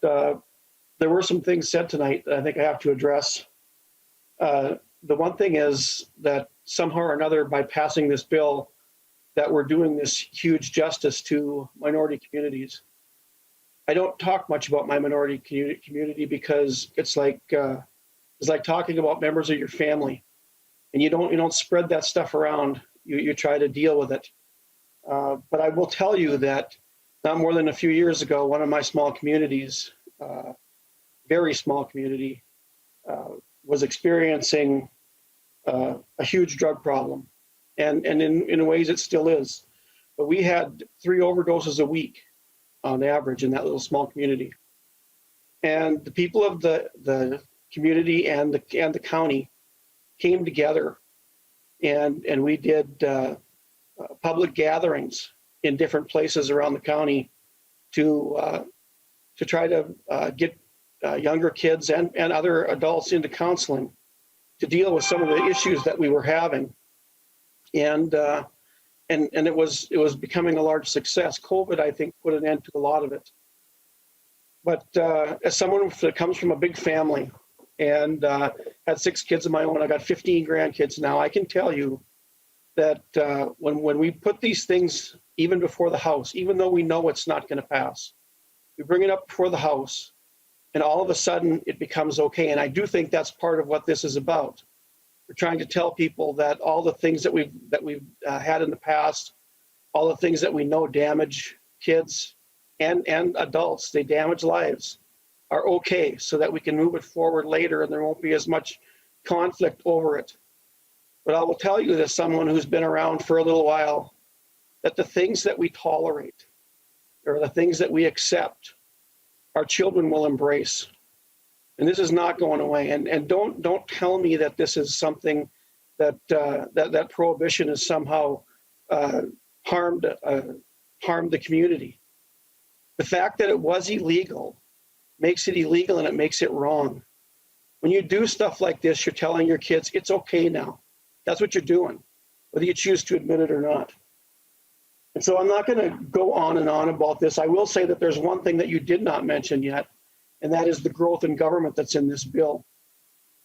there were some things said tonight that I think I have to address. The one thing is that somehow or another, by passing this bill, that we're doing this huge justice to minority communities. I don't talk much about my minority community because it's like talking about members of your family, and you don't spread that stuff around. You try to deal with it. But I will tell you that not more than a few years ago, one of my small communities, very small community, was experiencing a huge drug problem, and in ways it still is. But we had 3 overdoses a week on average in that little small community, and the people of the community and the county came together, and we did public gatherings in different places around the county to try to get younger kids and other adults into counseling to deal with some of the issues that we were having, and it was becoming a large success. COVID, I think, put an end to a lot of it. But as someone that comes from a big family and had 6 kids of my own, I got 15 grandkids now, I can tell you that when we put these things even before the House, even though we know it's not going to pass, we bring it up before the House, and all of a sudden it becomes okay. And I do think that's part of what this is about. We're trying to tell people that all the things that we've had in the past, all the things that we know damage kids and adults, they damage lives, are okay, so that we can move it forward later and there won't be as much conflict over it. But I will tell you, as someone who's been around for a little while, that the things that we tolerate or the things that we accept, our children will embrace. And this is not going away. And don't tell me that this is something that prohibition has somehow harmed the community. The fact that it was illegal makes it illegal, and it makes it wrong. When you do stuff like this, you're telling your kids it's okay now. That's what you're doing, whether you choose to admit it or not. And so I'm not going to go on and on about this. I will say that there's one thing that you did not mention yet, and that is the growth in government that's in this bill.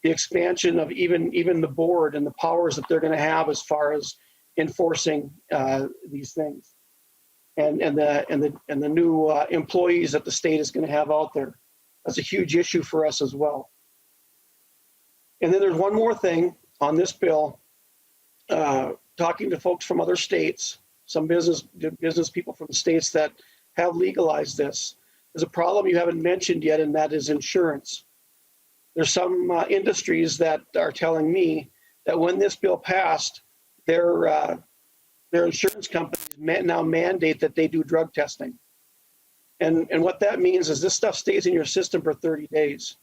The expansion of even the board and the powers that they're going to have as far as enforcing these things, and the new employees that the state is going to have out there. That's a huge issue for us as well. And then there's one more thing on this bill. Talking to folks from other states, some business people from the states that have legalized this, there's a problem you haven't mentioned yet, and that is insurance. There's some industries that are telling me that when this bill passed, their insurance companies now mandate that they do drug testing. And what that means is this stuff stays in your system for 30 days.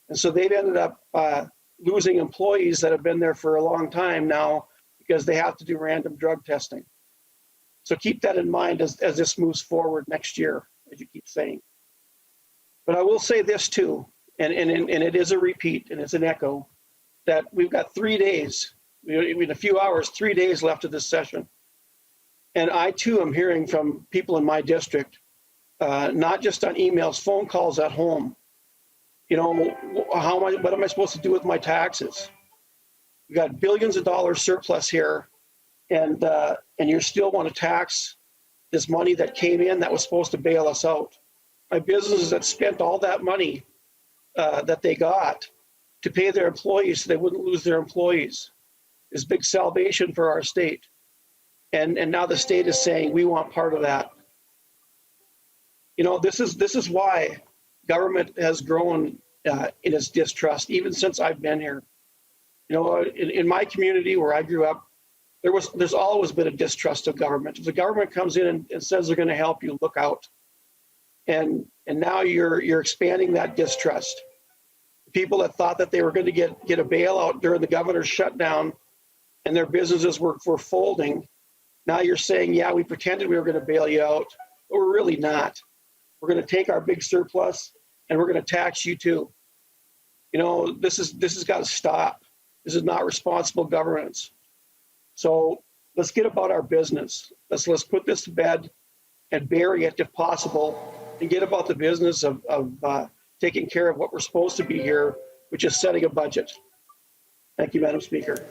And so they've ended up losing employees that have been there for a long time now because they have to do random drug testing. So keep that in mind as this moves forward next year, as you keep saying. But I will say this too, and it is a repeat and it's an echo, that we've got 3 days, in a few hours, 3 days left of this session. And I too am hearing from people in my district, not just on emails, phone calls at home. You know, what am I supposed to do with my taxes? We got billions of dollars surplus here, and you still want to tax this money that came in that was supposed to bail us out. My businesses that spent all that money that they got to pay their employees so they wouldn't lose their employees is big salvation for our state. And now the state is saying we want part of that. You know, this is why government has grown in its distrust, even since I've been here. You know, in my community where I grew up, there's always been a distrust of government. If the government comes in and says they're going to help you, look out. And now you're expanding that distrust. People that thought that they were going to get a bailout during the governor's shutdown and their businesses were folding, now you're saying, yeah, we pretended we were going to bail you out, but we're really not. We're going to take our big surplus and we're going to tax you too. You know, this has got to stop. This is not responsible governance. So let's get about our business. Let's put this to bed and bury it if possible, and get about the business of taking care of what we're supposed to be here, which is setting a budget. Thank you, Madam Speaker.